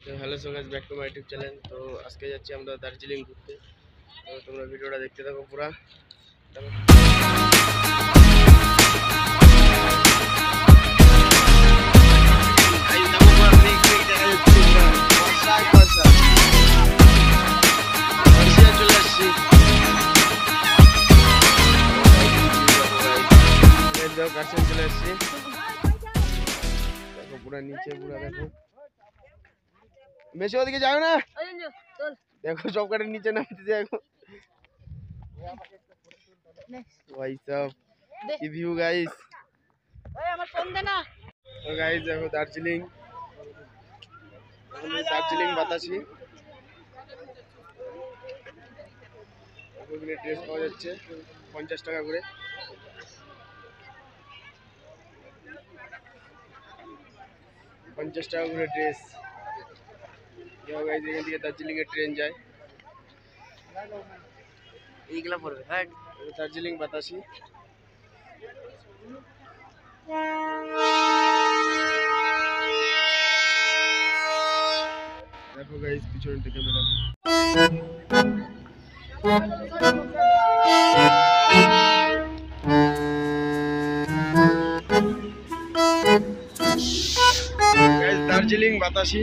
তো hello so guys, back to my YouTube channel. তো আজকে যাচ্ছি আমরা দার্জিলিং ঘুরতে। তো তোমরা ভিডিওটা দেখতে থাকো পুরা। চলে আসছি, দেখো পুরা নিচে, পুরা দেখো। বেশি ওদিকে যাও না, দেখো সব কাটে নিচে নামতে দেখো ভাই সাহেব, কি ভিউ গাইস। তো গাইস দেখো দার্জিলিং, দার্জিলিং বাতাসি। ওখানে ড্রেস পাওয়া যাচ্ছে 50 টাকা করে। ড্রেস। এখান থেকে দার্জিলিং এর ট্রেন যায়, এইগুলা পড়বে। হ্যাঁ, দার্জিলিং বাতাসি। দেখো গাইস পিছনে থেকে ক্যামেরা। গাইস দার্জিলিং বাতাসি।